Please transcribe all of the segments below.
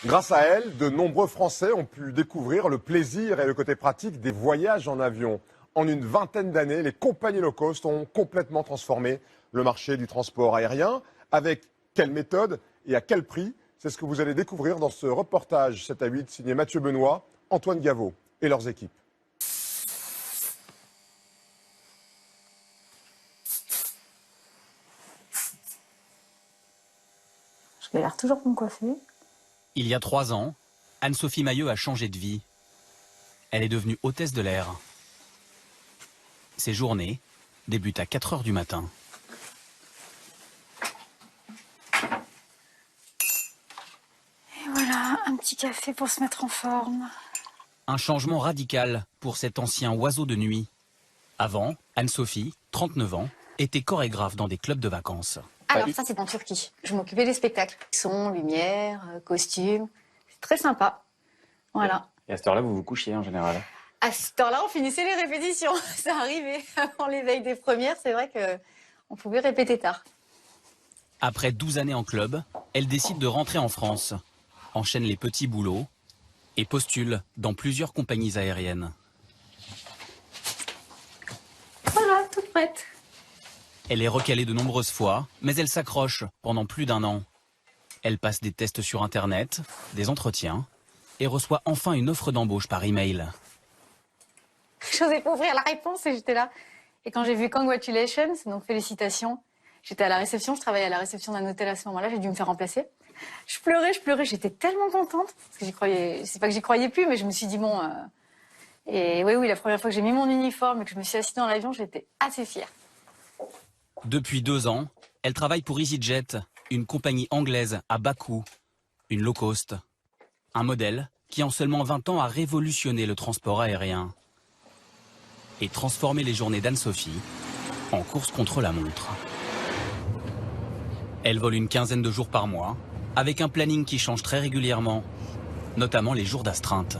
Grâce à elle, de nombreux Français ont pu découvrir le plaisir et le côté pratique des voyages en avion. En une vingtaine d'années, les compagnies low cost ont complètement transformé le marché du transport aérien. Avec quelle méthode et à quel prix? C'est ce que vous allez découvrir dans ce reportage 7 à 8 signé Mathieu Benoît, Antoine Gaveau et leurs équipes. Je galère toujours pour me coiffer. Il y a 3 ans, Anne-Sophie Mailleux a changé de vie. Elle est devenue hôtesse de l'air. Ses journées débutent à 4 h du matin. Et voilà, un petit café pour se mettre en forme. Un changement radical pour cet ancien oiseau de nuit. Avant, Anne-Sophie, 39 ans, était chorégraphe dans des clubs de vacances. Alors ça c'est en Turquie. Je m'occupais des spectacles. Son, lumière, costumes. C'est très sympa. Voilà. Et à cette heure-là, vous vous couchiez en général? À cette heure-là, on finissait les répétitions. Ça arrivait avant l'éveil des premières. C'est vrai qu'on pouvait répéter tard. Après 12 années en club, elle décide de rentrer en France, enchaîne les petits boulots et postule dans plusieurs compagnies aériennes. Voilà, toute prête. Elle est recalée de nombreuses fois, mais elle s'accroche pendant plus d'1 an. Elle passe des tests sur Internet, des entretiens, et reçoit enfin une offre d'embauche par email. Je n'osais pas ouvrir la réponse et j'étais là. Et quand j'ai vu congratulations, donc félicitations, j'étais à la réception, je travaillais à la réception d'un hôtel à ce moment-là, j'ai dû me faire remplacer. Je pleurais, j'étais tellement contente, parce que j'y croyais, c'est pas que j'y croyais plus, mais je me suis dit bon... Et oui, la première fois que j'ai mis mon uniforme et que je me suis assise dans l'avion, j'étais assez fière. Depuis 2 ans, elle travaille pour EasyJet, une compagnie anglaise à bas coût, une low cost. Un modèle qui en seulement 20 ans a révolutionné le transport aérien et transformé les journées d'Anne-Sophie en course contre la montre. Elle vole une quinzaine de jours par mois, avec un planning qui change très régulièrement, notamment les jours d'astreinte.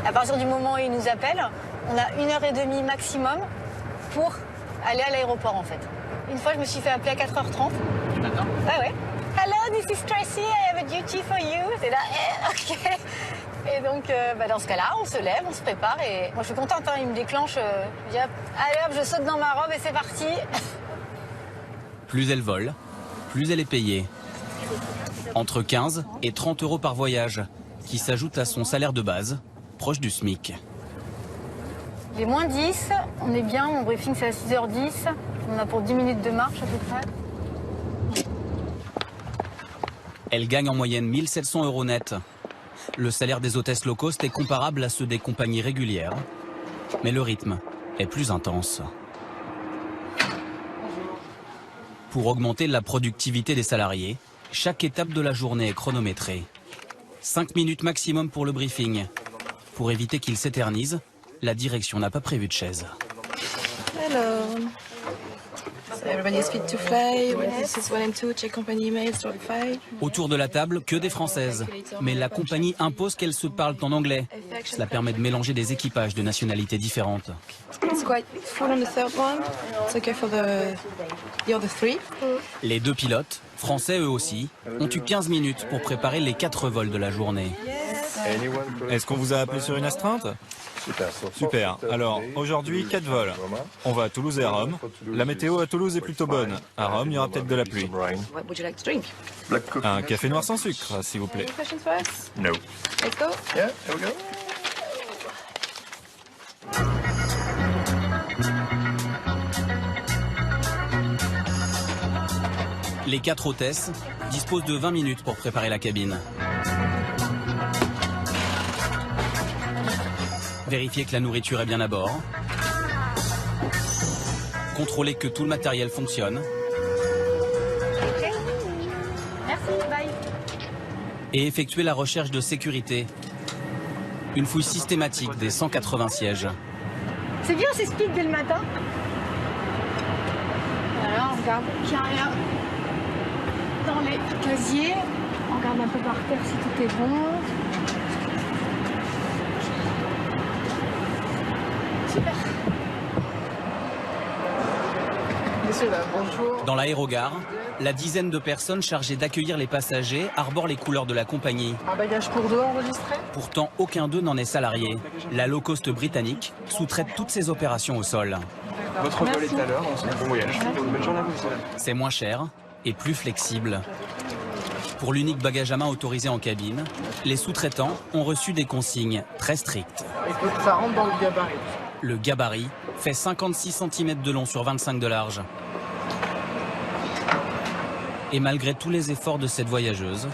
À partir du moment où ils nous appellent, on a 1h30 maximum pour aller à l'aéroport en fait. Une fois, je me suis fait appeler à 4h30. Maintenant? Ouais. Hello, this is Tracy, I have a duty for you. C'est là, ok. Et donc, dans ce cas-là, on se lève, on se prépare et moi je suis contente, hein, il me déclenche. Je dis, allez hop, je saute dans ma robe et c'est parti. Plus elle vole, plus elle est payée. Entre 15 et 30 € par voyage, qui s'ajoute à son salaire de base, proche du SMIC. Il est moins 10, on est bien, mon briefing c'est à 6h10. On a pour 10 minutes de marche à peu près. Elle gagne en moyenne 1 700 € net. Le salaire des hôtesses low cost est comparable à ceux des compagnies régulières, mais le rythme est plus intense. Pour augmenter la productivité des salariés, chaque étape de la journée est chronométrée. 5 minutes maximum pour le briefing. Pour éviter qu'il s'éternise, la direction n'a pas prévu de chaise. Hello. So everybody is fit to fly. This is 1 and 2. Check company emails, drop file. Autour de la table, que des Françaises. Mais la compagnie impose qu'elles se parlent en anglais. Cela permet de mélanger des équipages de nationalités différentes. It's quite full on the third one. It's okay for the other 3. Les 2 pilotes, français eux aussi, ont eu 15 minutes pour préparer les 4 vols de la journée. Est-ce qu'on vous a appelé sur une astreinte? Super. Alors, aujourd'hui, 4 vols. On va à Toulouse et à Rome. La météo à Toulouse est plutôt bonne. À Rome, il y aura peut-être de la pluie. What would you like to drink? Un café noir sans sucre, s'il vous plaît. Any questions for us? No. Let's go. Yeah, here we go. Les 4 hôtesses disposent de 20 minutes pour préparer la cabine. Vérifier que la nourriture est bien à bord. Contrôler que tout le matériel fonctionne. Merci, bye. Et effectuer la recherche de sécurité. Une fouille systématique des 180 sièges. C'est bien, c'est speed dès le matin. Voilà, on regarde qu'il n'y a rien dans les casiers. On regarde un peu par terre si tout est bon. Super. messieurs, là, bonjour. Dans l'aérogare, la dizaine de personnes chargées d'accueillir les passagers arborent les couleurs de la compagnie. Un bagage pour deux enregistré? Pourtant, aucun d'eux n'en est salarié. La low cost britannique sous-traite toutes ses opérations au sol. Votre vol est à l'heure, on se dit bon voyage. Bonne journée à vous, monsieur. C'est moins cher et plus flexible. Pour l'unique bagage à main autorisé en cabine, les sous-traitants ont reçu des consignes très strictes. Écoute, ça rentre dans le gabarit. Le gabarit fait 56 cm de long sur 25 de large. Et malgré tous les efforts de cette voyageuse,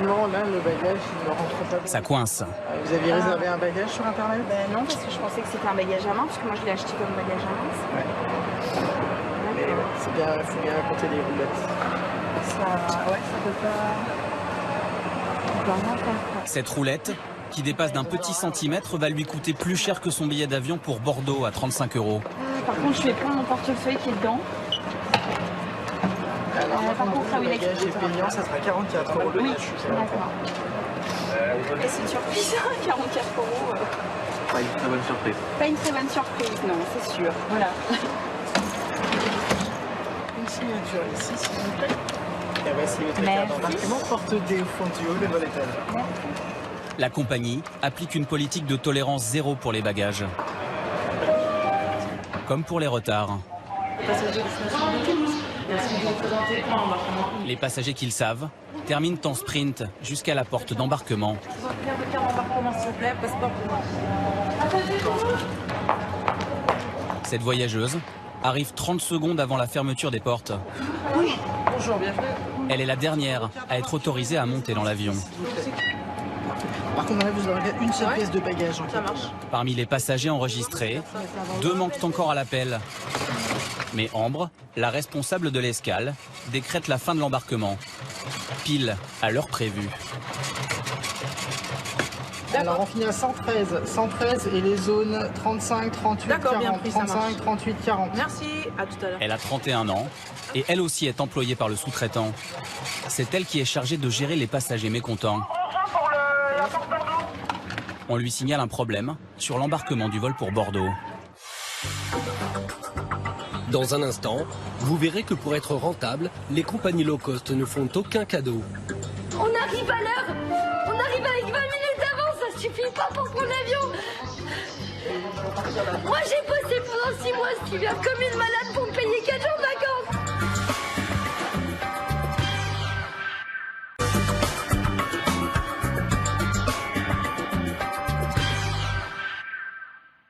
Non, là, le bagage, il ne rentre pas. ça coince. Vous aviez réservé un bagage sur Internet? Ben non, parce que je pensais que c'était un bagage à main, parce que moi je l'ai acheté comme bagage à main. Mais c'est bien, il faut bien compter les roulettes. Ça peut pas... Cette roulette, qui dépasse d'un petit centimètre, va lui coûter plus cher que son billet d'avion pour Bordeaux à 35 €. Par contre, je vais prendre mon portefeuille qui est dedans. Alors, par contre, le bagage est payant, ça sera 44 € le Oui, bagage. d'accord. Et c'est une surprise, 44 €. Pas une très bonne surprise. Pas une très bonne surprise, non, c'est sûr. Voilà. Une signature ici, s'il vous plaît. Et voici votre carte Merci. d'embarquement, porte D au fond du haut, le vol est à l'heure. La compagnie applique une politique de tolérance zéro pour les bagages. Comme pour les retards. Les passagers qui le savent terminent en sprint jusqu'à la porte d'embarquement. Cette voyageuse arrive 30 secondes avant la fermeture des portes. Oui, bonjour, bienvenue. Elle est la dernière à être autorisée à monter dans l'avion. Par contre, là, vous aurez une seule pièce de bagage en marche. Parmi les passagers enregistrés, 2 manquent encore à l'appel. Mais Ambre, la responsable de l'escale, décrète la fin de l'embarquement, pile à l'heure prévue. Alors, on finit à 113. 113 et les zones 35, 38, D'accord, 40. bien pris, ça 35, marche. 38, 40. Merci, à tout à l'heure. Elle a 31 ans et elle aussi est employée par le sous-traitant. C'est elle qui est chargée de gérer les passagers mécontents. On lui signale un problème sur l'embarquement du vol pour Bordeaux. Dans un instant, vous verrez que pour être rentable, les compagnies low cost ne font aucun cadeau. On arrive à l'heure. On arrive avec 20 minutes d'avance, ça suffit pas pour prendre l'avion. Moi j'ai bossé pendant 6 mois cet hiver comme une malade pour me payer 4 jours de vacances.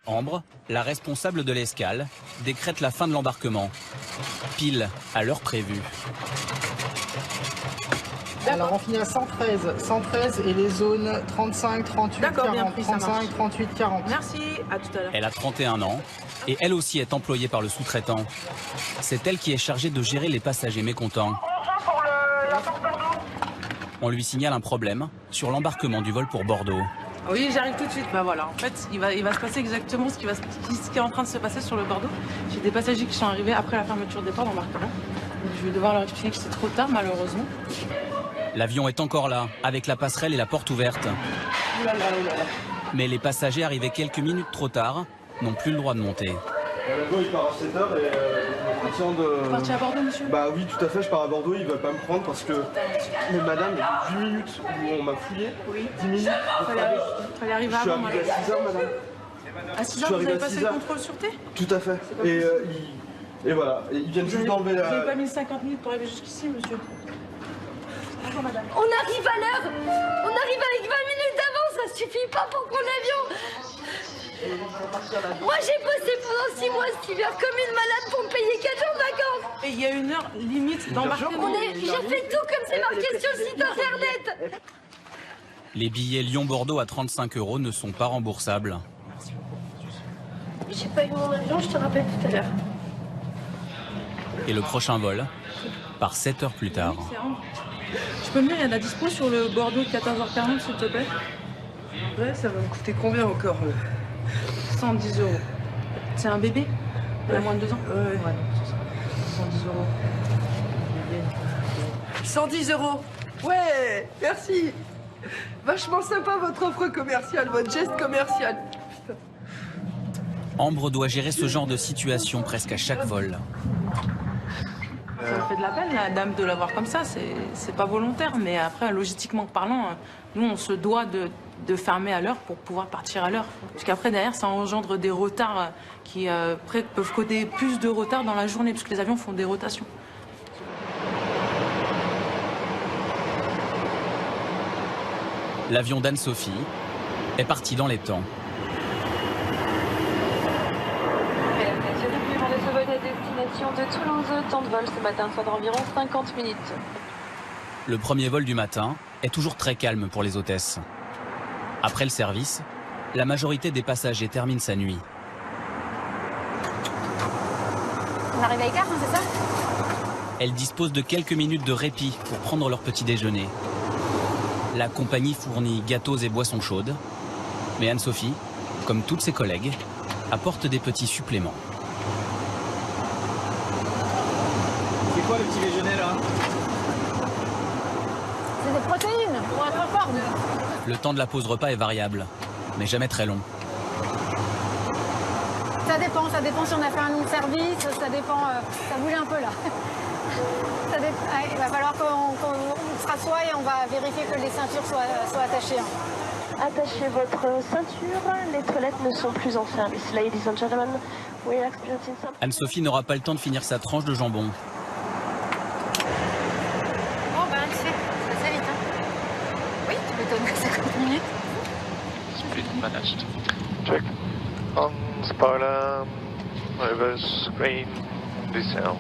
Ambre, la responsable de l'escale, décrète la fin de l'embarquement, pile à l'heure prévue. Alors, on finit à 113. 113 et les zones 35, 38, D'accord, 40. bien pris, ça 35, marche. 38, 40. Merci, à tout à l'heure. Elle a 31 ans et elle aussi est employée par le sous-traitant. C'est elle qui est chargée de gérer les passagers mécontents. On lui signale un problème sur l'embarquement du vol pour Bordeaux. Oui, j'arrive tout de suite. Bah voilà, en fait, il va se passer exactement ce qui est en train de se passer sur le Bordeaux. J'ai des passagers qui sont arrivés après la fermeture des ports d'embarquement. Donc je vais devoir leur expliquer que c'est trop tard, malheureusement. L'avion est encore là, avec la passerelle et la porte ouverte. Ouh là là, ouh là là. Mais les passagers arrivés quelques minutes trop tard n'ont plus le droit de monter. L'avion il part à 7h et le conscient de... Vous partez à Bordeaux, monsieur? Bah oui, tout à fait, je pars à Bordeaux, ils veulent pas me prendre parce que... Mais madame, il y a 8 minutes où on m'a fouillé, Oui. 10 minutes. Fallait arriver Je suis avant, arrivé à 6h, madame. À 6 Je suis h vous arrivé avez à passé 6 le heures. contrôle sûreté? Tout à fait. Et voilà, et ils viennent juste d'enlever Vous n'avez la... pas mis 50 minutes pour arriver jusqu'ici, monsieur? Bonjour, madame. On arrive à l'heure. On arrive avec 20 minutes d'avance, ça suffit pas pour prendre l'avion. Moi j'ai bossé pendant 6 mois cet hiver comme une malade pour me payer 4 jours de vacances. Et il y a une heure limite d'embarquement. J'ai fait tout comme c'est marqué sur le site internet. Les billets Lyon-Bordeaux à 35 € ne sont pas remboursables. J'ai pas eu mon avion, je te rappelle tout à l'heure. Et le prochain vol part 7 heures plus tard. Je peux me dire, il y a de la dispo sur le Bordeaux de 14h40, s'il te plaît? Ouais, ça va me coûter combien encore 110 €. C'est un bébé? Il a moins de 2 ans? Ouais. 110 €. 110 €. Ouais, merci. Vachement sympa votre offre commerciale, votre geste commercial. Ambre doit gérer ce genre de situation presque à chaque vol. Ça me fait de la peine, la dame, de la voir comme ça. C'est pas volontaire. Mais après, logistiquement parlant, nous, on se doit de fermer à l'heure pour pouvoir partir à l'heure. Parce qu'après, derrière, ça engendre des retards qui après, peuvent causer plus de retard dans la journée, parce que les avions font des rotations. L'avion d'Anne-Sophie est parti dans les temps. Mesdames, Messieurs, depuis mon vol à destination de Toulouse, temps de vol ce matin soit d'environ 50 minutes. Le premier vol du matin est toujours très calme pour les hôtesses. Après le service, la majorité des passagers termine sa nuit. On arrive à Icare, hein, c'est ça? Elles disposent de quelques minutes de répit pour prendre leur petit déjeuner. La compagnie fournit gâteaux et boissons chaudes. Mais Anne-Sophie, comme toutes ses collègues, apporte des petits suppléments. C'est quoi le petit déjeuner là? C'est des protéines pour être en forme. Le temps de la pause repas est variable, mais jamais très long. Ça dépend si on a fait un long service, ça dépend, ça bouge un peu là. Il va falloir qu'on se rassoie et on va vérifier que les ceintures soient attachées. Attachez votre ceinture, les toilettes ne sont plus en service. Ladies and gentlemen, we are experiencing some... Anne-Sophie n'aura pas le temps de finir sa tranche de jambon. Bon ben tu sais, ça assez vite hein. Oui, tu m'étonnes, 50 minutes. Speed managed. Check. On spoiler, reverse screen, descend.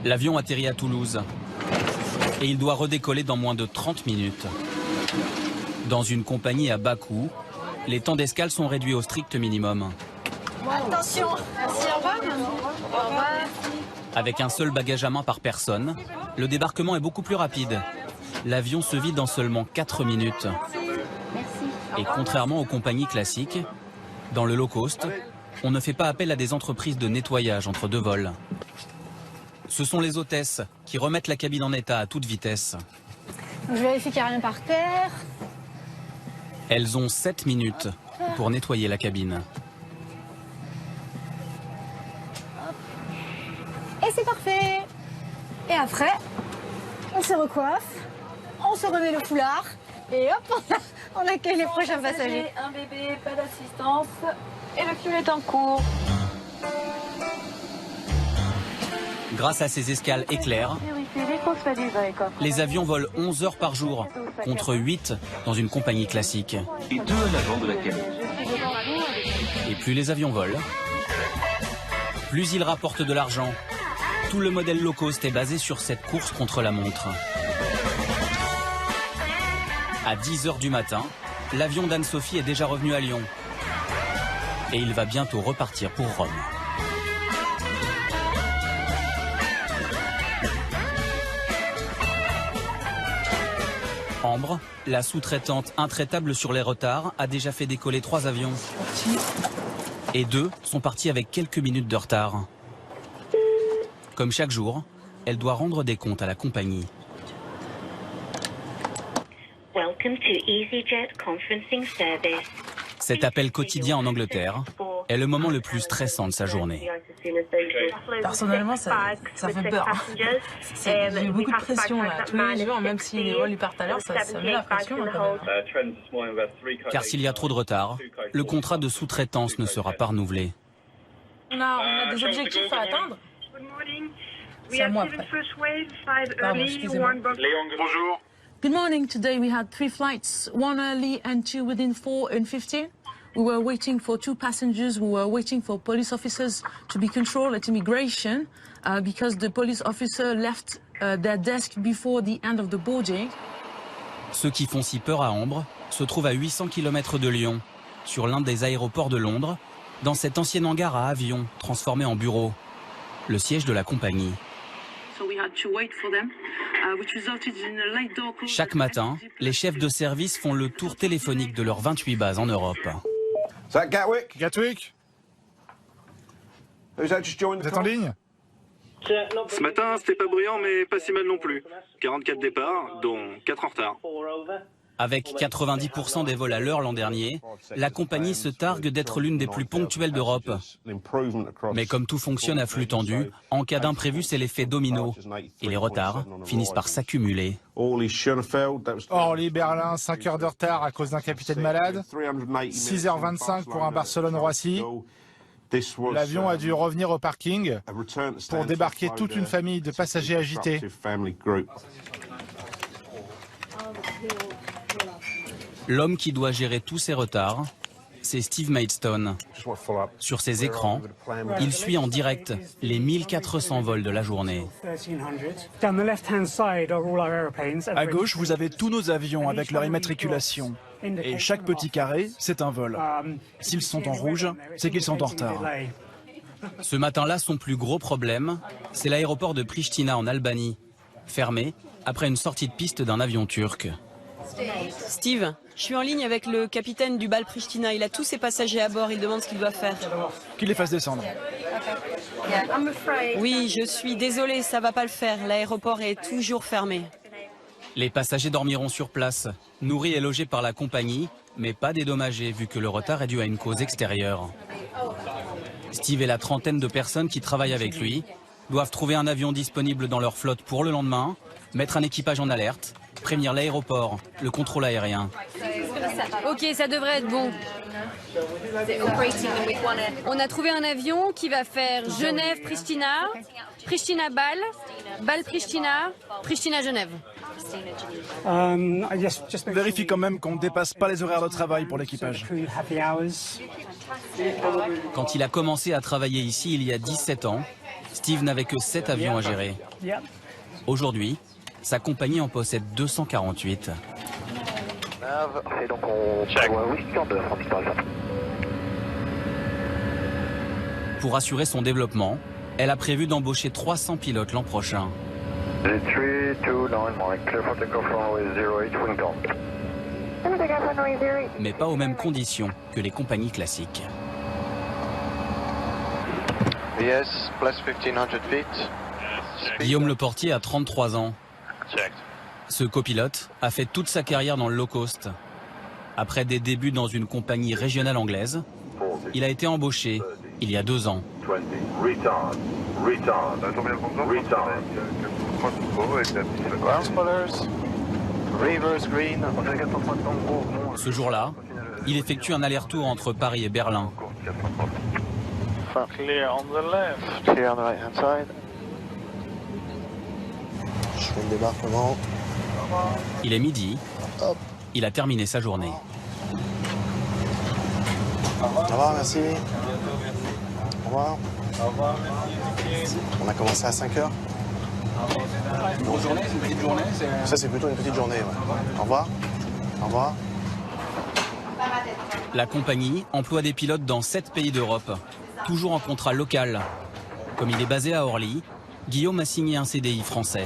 L'avion atterrit à Toulouse et il doit redécoller dans moins de 30 minutes. Dans une compagnie à bas coût, les temps d'escale sont réduits au strict minimum. Attention, merci, au revoir. Au revoir. Avec un seul bagage à main par personne, le débarquement est beaucoup plus rapide. L'avion se vide en seulement 4 minutes. Et contrairement aux compagnies classiques, dans le low cost, on ne fait pas appel à des entreprises de nettoyage entre deux vols. Ce sont les hôtesses qui remettent la cabine en état à toute vitesse. Donc, je vérifie qu'il n'y a rien par terre. Elles ont 7 minutes pour nettoyer la cabine. Et c'est parfait. Et après, on se recoiffe, on se remet le foulard et hop, on accueille les prochains passagers. Un bébé, pas d'assistance et le fuel est en cours. Grâce à ces escales éclairs, les avions volent 11 heures par jour, contre 8 dans une compagnie classique. Et 2 à l'avant de la cabine. Et plus les avions volent, plus ils rapportent de l'argent. Tout le modèle low cost est basé sur cette course contre la montre. À 10 heures du matin, l'avion d'Anne-Sophie est déjà revenu à Lyon. Et il va bientôt repartir pour Rome. Ambre, la sous-traitante intraitable sur les retards, a déjà fait décoller 3 avions. Et 2 sont partis avec quelques minutes de retard. Comme chaque jour, elle doit rendre des comptes à la compagnie. Cet appel quotidien en Angleterre est le moment le plus stressant de sa journée. Personnellement, ça fait peur. J'ai eu beaucoup de pression là. Tous les jours, même si les vols partent à l'heure, ça met la pression quand même. Car s'il y a trop de retard, le contrat de sous-traitance ne sera pas renouvelé. On a des objectifs à atteindre. C'est à moi après. Pardon, excusez-moi. Bonjour. Good morning. Today we had 3 flights, 1 early and 2 within 4 and 15. We were waiting for 2 passengers. We were waiting for police officers to be controlled at immigration because the police officer left their desk before the end of the boarding. Ceux qui font si peur à Ambre se trouvent à 800 km de Lyon, sur l'un des aéroports de Londres, dans cet ancien hangar à avions transformé en bureau, le siège de la compagnie. Chaque matin, les chefs de service font le tour téléphonique de leurs 28 bases en Europe. Gatwick? Gatwick? Vous êtes en ligne? Ce matin, c'était pas bruyant, mais pas si mal non plus. 44 départs, dont 4 en retard. Avec 90% des vols à l'heure l'an dernier, la compagnie se targue d'être l'une des plus ponctuelles d'Europe. Mais comme tout fonctionne à flux tendu, en cas d'imprévu, c'est l'effet domino. Et les retards finissent par s'accumuler. Orly, Berlin, 5 heures de retard à cause d'un capitaine malade. 6h25 pour un Barcelone-Roissy. L'avion a dû revenir au parking pour débarquer toute une famille de passagers agités. L'homme qui doit gérer tous ces retards, c'est Steve Maidstone. Sur ses écrans, il suit en direct les 1400 vols de la journée. À gauche, vous avez tous nos avions avec leur immatriculation. Et chaque petit carré, c'est un vol. S'ils sont en rouge, c'est qu'ils sont en retard. Ce matin-là, son plus gros problème, c'est l'aéroport de Pristina en Albanie, fermé après une sortie de piste d'un avion turc. Steve, je suis en ligne avec le capitaine du Bal Pristina. Il a tous ses passagers à bord. Il demande ce qu'il doit faire. Qu'il les fasse descendre. Oui, je suis désolée, ça va pas le faire. L'aéroport est toujours fermé. Les passagers dormiront sur place, nourris et logés par la compagnie, mais pas dédommagés vu que le retard est dû à une cause extérieure. Steve et la trentaine de personnes qui travaillent avec lui doivent trouver un avion disponible dans leur flotte pour le lendemain, mettre un équipage en alerte, prévenir l'aéroport, le contrôle aérien. Ok, ça devrait être bon. On a trouvé un avion qui va faire Genève-Pristina, Pristina-Bâle, Bâle-Pristina, Pristina-Genève. Vérifie quand même qu'on ne dépasse pas les horaires de travail pour l'équipage. Quand il a commencé à travailler ici il y a 17 ans, Steve n'avait que 7 avions à gérer. Aujourd'hui, sa compagnie en possède 248. Pour assurer son développement, elle a prévu d'embaucher 300 pilotes l'an prochain. Mais pas aux mêmes conditions que les compagnies classiques. Guillaume Leportier a 33 ans. Ce copilote a fait toute sa carrière dans le low cost. Après des débuts dans une compagnie régionale anglaise, il a été embauché il y a 2 ans. Ce jour-là, il effectue un aller-retour entre Paris et Berlin. Je fais le débarquement. Il est midi. Hop. Il a terminé sa journée. Au revoir, merci. Au revoir. On a commencé à 5 heures. Une grosse journée, c'est une petite journée. Ça, c'est plutôt une petite journée. Ouais. Au revoir. Au revoir. La compagnie emploie des pilotes dans 7 pays d'Europe, toujours en contrat local. Comme il est basé à Orly, Guillaume a signé un CDI français.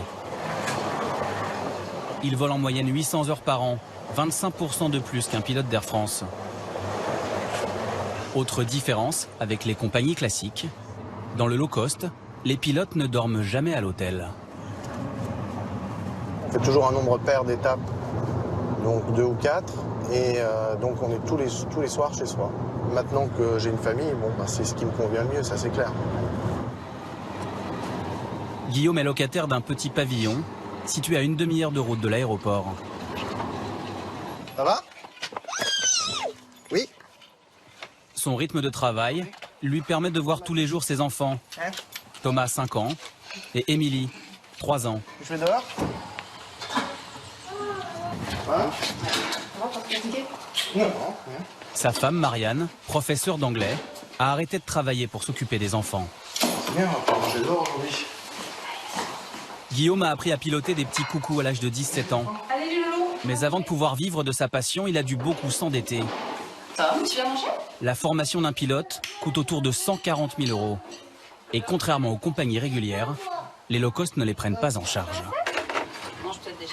Il vole en moyenne 800 heures par an, 25% de plus qu'un pilote d'Air France. Autre différence avec les compagnies classiques, dans le low cost, les pilotes ne dorment jamais à l'hôtel. On fait toujours un nombre pair d'étapes, donc 2 ou 4, et donc on est tous les soirs chez soi. Maintenant que j'ai une famille, bon, bah, c'est ce qui me convient le mieux, ça c'est clair. Guillaume est locataire d'un petit pavillon situé à une demi-heure de route de l'aéroport. Ça va? Oui. Son rythme de travail lui permet de voir tous les jours ses enfants. Thomas, 5 ans, et Émilie, 3 ans. Je vais dehors. Voilà. Non. Sa femme, Marianne, professeure d'anglais, a arrêté de travailler pour s'occuper des enfants. C'est bien, on va manger dehors aujourd'hui. Guillaume a appris à piloter des petits coucous à l'âge de 17 ans. Mais avant de pouvoir vivre de sa passion, il a dû beaucoup s'endetter. Ça va, tu vas manger? La formation d'un pilote coûte autour de 140 000 €. Et contrairement aux compagnies régulières, les low cost ne les prennent pas en charge.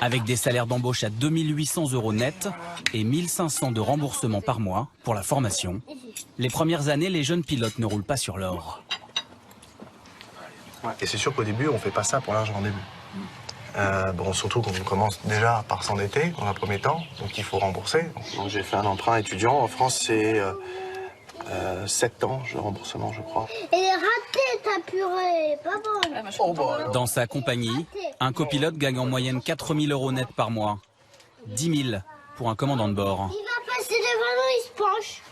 Avec des salaires d'embauche à 2 800 € net et 1 500 de remboursement par mois pour la formation, les premières années, les jeunes pilotes ne roulent pas sur l'or. Ouais, et c'est sûr qu'au début, on fait pas ça pour l'argent au début. Bon, surtout qu'on commence déjà par s'endetter dans un premier temps, donc il faut rembourser. Donc j'ai fait un emprunt étudiant. En France, c'est 7 ans de remboursement, je crois. Elle est ratée, ta purée, pas bon. Dans sa compagnie, un copilote gagne en moyenne 4 000 € net par mois. 10 000 pour un commandant de bord. Il va passer devant nous, il se penche.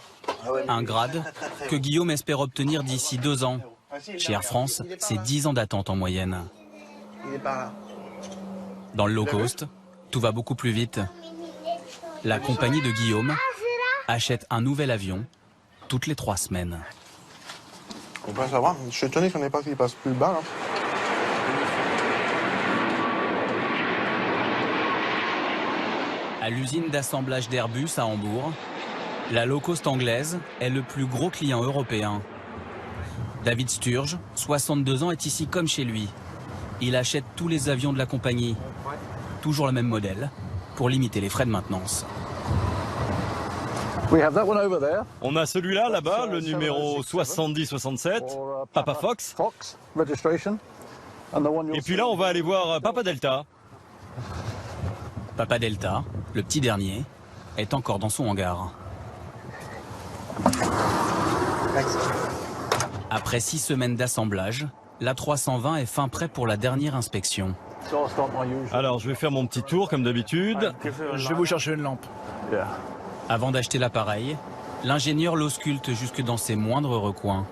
Un grade que Guillaume espère obtenir d'ici 2 ans. Chez Air France, c'est 10 ans d'attente en moyenne. Il est par là. Dans le low cost, tout va beaucoup plus vite. La compagnie de Guillaume achète un nouvel avion toutes les 3 semaines. On peut savoir, je suis étonné qu'on n'ait pas qu'il passe plus bas là. À l'usine d'assemblage d'Airbus à Hambourg, la low cost anglaise est le plus gros client européen. David Sturge, 62 ans, est ici comme chez lui. Il achète tous les avions de la compagnie, toujours le même modèle, pour limiter les frais de maintenance. On a celui-là, là-bas, le numéro 7067, Papa Fox. Et puis là, on va aller voir Papa Delta. Papa Delta, le petit dernier, est encore dans son hangar. Après 6 semaines d'assemblage, l'A320 est fin prêt pour la dernière inspection. Alors, je vais faire mon petit tour, comme d'habitude. Je vais vous chercher une lampe. Avant d'acheter l'appareil, l'ingénieur l'ausculte jusque dans ses moindres recoins.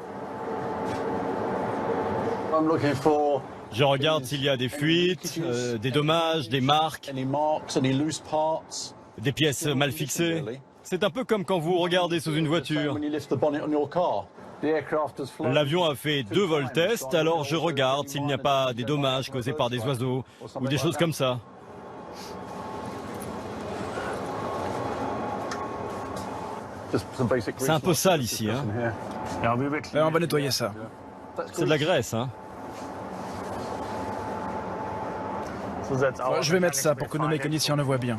Je regarde s'il y a des fuites, des dommages, des marques, des pièces mal fixées. C'est un peu comme quand vous regardez sous une voiture. L'avion a fait 2 vols tests, alors je regarde s'il n'y a pas des dommages causés par des oiseaux ou des choses comme ça. C'est un peu sale ici, hein. On va nettoyer ça. C'est de la graisse, hein. Je vais mettre ça pour que nos mécaniciens le voient bien.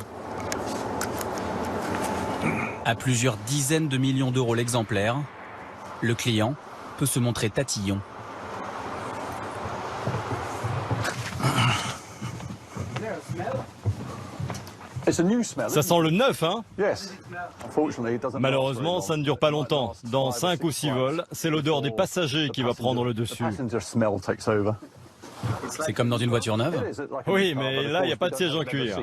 À plusieurs dizaines de millions d'euros l'exemplaire, le client peut se montrer tatillon. Ça sent le neuf, hein? Malheureusement, ça ne dure pas longtemps. Dans 5 ou 6 vols, c'est l'odeur des passagers qui va prendre le dessus. C'est comme dans une voiture neuve? Oui, mais là, il n'y a pas de siège en cuir.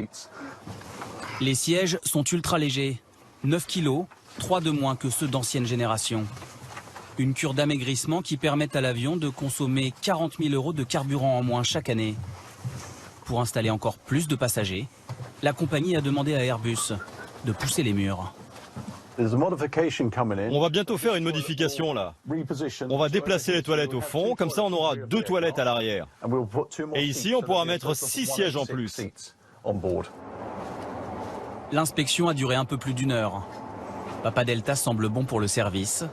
Les sièges sont ultra légers. 9 kilos, 3 de moins que ceux d'ancienne génération. Une cure d'amaigrissement qui permet à l'avion de consommer 40 000 € de carburant en moins chaque année. Pour installer encore plus de passagers, la compagnie a demandé à Airbus de pousser les murs. On va bientôt faire une modification là. On va déplacer les toilettes au fond, comme ça on aura 2 toilettes à l'arrière. Et ici on pourra mettre 6 sièges en plus. L'inspection a duré un peu plus d'1 heure. Papa Delta semble bon pour le service.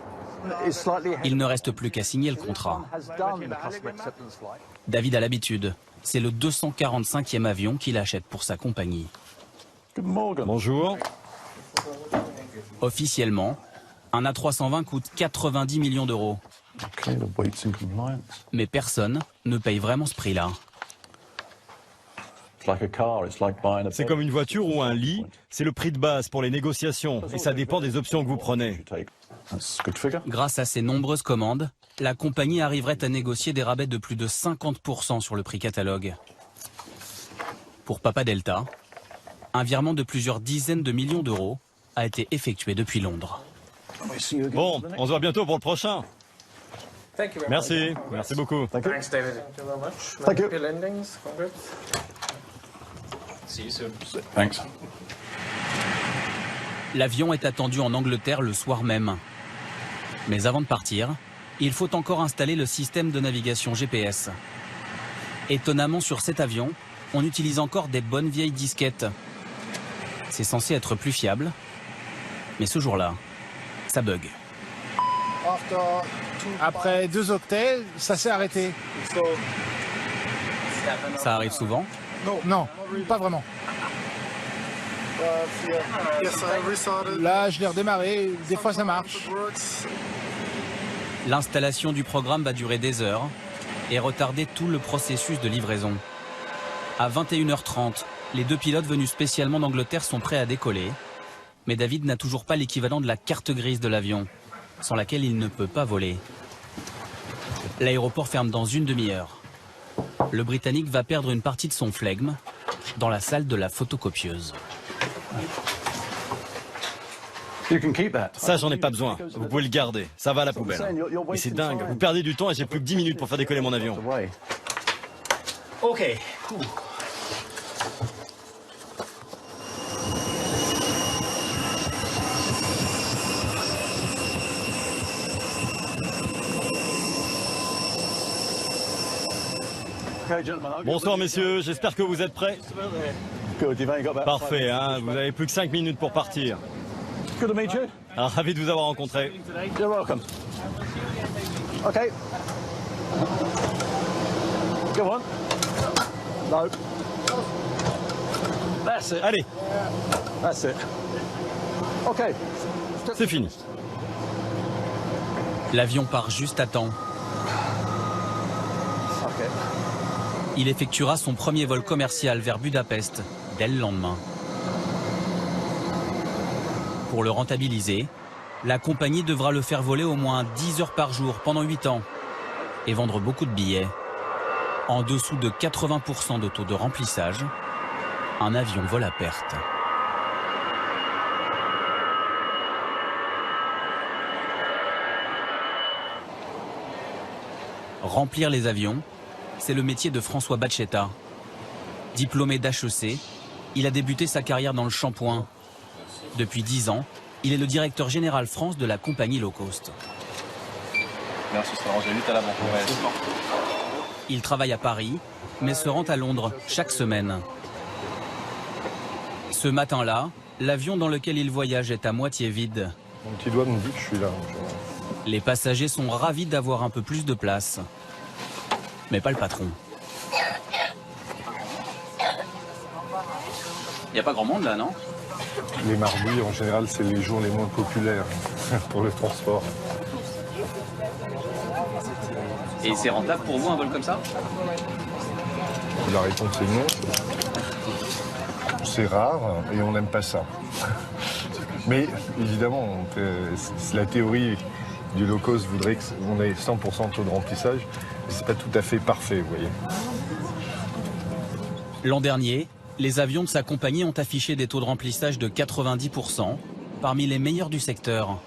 Il ne reste plus qu'à signer le contrat. David a l'habitude. C'est le 245e avion qu'il achète pour sa compagnie. Bonjour. Officiellement, un A320 coûte 90 millions d'euros. Mais personne ne paye vraiment ce prix-là. C'est comme une voiture ou un lit, c'est le prix de base pour les négociations et ça dépend des options que vous prenez. Grâce à ses nombreuses commandes, la compagnie arriverait à négocier des rabais de plus de 50% sur le prix catalogue. Pour Papa Delta, un virement de plusieurs dizaines de millions d'euros a été effectué depuis Londres. Bon, on se voit bientôt pour le prochain. Merci, merci beaucoup. Thanks, David. Thank you. See you soon. Thanks. L'avion est attendu en Angleterre le soir même. Mais avant de partir, il faut encore installer le système de navigation GPS. Étonnamment, sur cet avion, on utilise encore des bonnes vieilles disquettes. C'est censé être plus fiable, mais ce jour-là, ça bug. Après 2 octets, ça s'est arrêté. Ça arrive souvent? Non, pas vraiment. Là, je l'ai redémarré, des fois ça marche. L'installation du programme va durer des heures et retarder tout le processus de livraison. À 21h30, les 2 pilotes venus spécialement d'Angleterre sont prêts à décoller. Mais David n'a toujours pas l'équivalent de la carte grise de l'avion, sans laquelle il ne peut pas voler. L'aéroport ferme dans une demi-heure. Le Britannique va perdre une partie de son flegme dans la salle de la photocopieuse. Ça, j'en ai pas besoin. Vous pouvez le garder. Ça va à la poubelle. Mais c'est dingue. Vous perdez du temps et j'ai plus que 10 minutes pour faire décoller mon avion. Ok. Bonsoir messieurs, j'espère que vous êtes prêts. Parfait, hein, vous avez plus que 5 minutes pour partir. Ah, ravi de vous avoir rencontré. Okay. Go on. No. That's it. Allez. That's it. Okay. C'est fini. L'avion part juste à temps. Okay. Il effectuera son premier vol commercial vers Budapest dès le lendemain. Pour le rentabiliser, la compagnie devra le faire voler au moins 10 heures par jour pendant 8 ans et vendre beaucoup de billets. En dessous de 80% de taux de remplissage, un avion vole à perte. Remplir les avions, c'est le métier de François Bacchetta. Diplômé d'HEC, il a débuté sa carrière dans le shampoing. Depuis 10 ans, il est le directeur général France de la compagnie low cost. Merci, ça range vite à l'avant. Il travaille à Paris, mais se rend à Londres chaque semaine. Ce matin-là, l'avion dans lequel il voyage est à moitié vide. Mon petit doigt me dit que je suis là. Les passagers sont ravis d'avoir un peu plus de place. Mais pas le patron. Il n'y a pas grand monde là, non? Les mardis, en général, c'est les jours les moins populaires pour le transport. Et c'est rentable pour vous un vol comme ça? La réponse est non. C'est rare et on n'aime pas ça. Mais évidemment, la théorie du low cost voudrait qu'on ait 100% de taux de remplissage. Mais c'est pas tout à fait parfait, vous voyez. L'an dernier, les avions de sa compagnie ont affiché des taux de remplissage de 90%, parmi les meilleurs du secteur.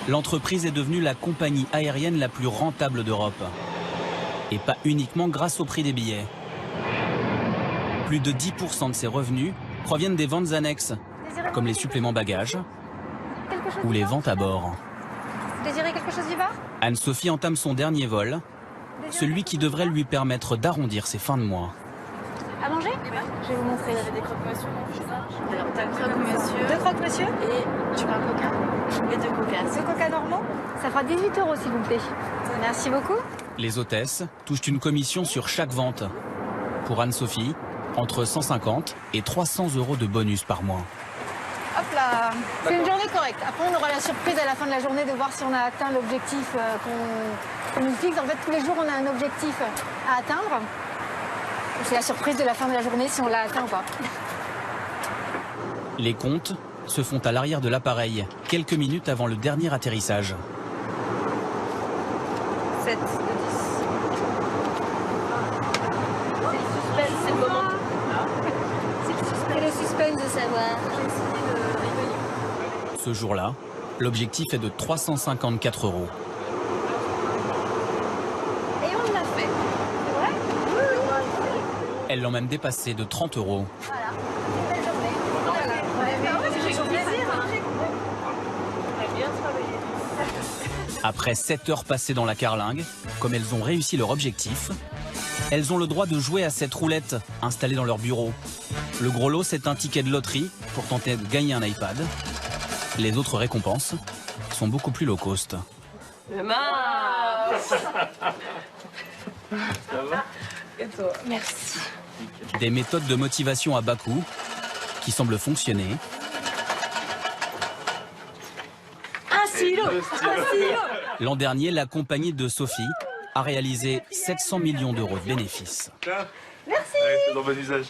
L'entreprise est devenue la compagnie aérienne la plus rentable d'Europe. Et pas uniquement grâce au prix des billets. Plus de 10% de ses revenus proviennent des ventes annexes, comme les suppléments bagages ou les ventes à bord. Vous désirez quelque chose, Viva? Anne-Sophie entame son dernier vol, celui qui devrait lui permettre d'arrondir ses fins de mois. À manger? Je vais vous montrer. Vous avez des croque-monsieur, alors, t'as croque-monsieur. 2 croque-monsieur? Et tu veux un coca? Et 2 coca. 2 coca normaux? Ça fera 18 € s'il vous plaît. Merci beaucoup. Les hôtesses touchent une commission sur chaque vente. Pour Anne-Sophie, entre 150 et 300 € de bonus par mois. Hop là, c'est une journée correcte. Après, on aura la surprise à la fin de la journée de voir si on a atteint l'objectif qu'on nous fixe. En fait, tous les jours, on a un objectif à atteindre. C'est la surprise de la fin de la journée si on l'a atteint ou pas. Les comptes se font à l'arrière de l'appareil, quelques minutes avant le dernier atterrissage. 7 de 10. C'est le moment. C'est le suspense de savoir. Ce jour-là, l'objectif est de 354 €. Et on l'a fait. C'est vrai? Oui. Elles l'ont même dépassé de 30 €. Voilà. Belle journée. J'ai son plaisir. Bien travaillé. Après 7 heures passées dans la carlingue, comme elles ont réussi leur objectif, elles ont le droit de jouer à cette roulette installée dans leur bureau. Le gros lot, c'est un ticket de loterie pour tenter de gagner un iPad. Les autres récompenses sont beaucoup plus low cost. Et toi? Merci. Des méthodes de motivation à bas coût qui semblent fonctionner. Un stylo. L'an dernier, la compagnie de Sophie a réalisé 700 millions € de bénéfices. Merci. Allez, fais-en bon usage.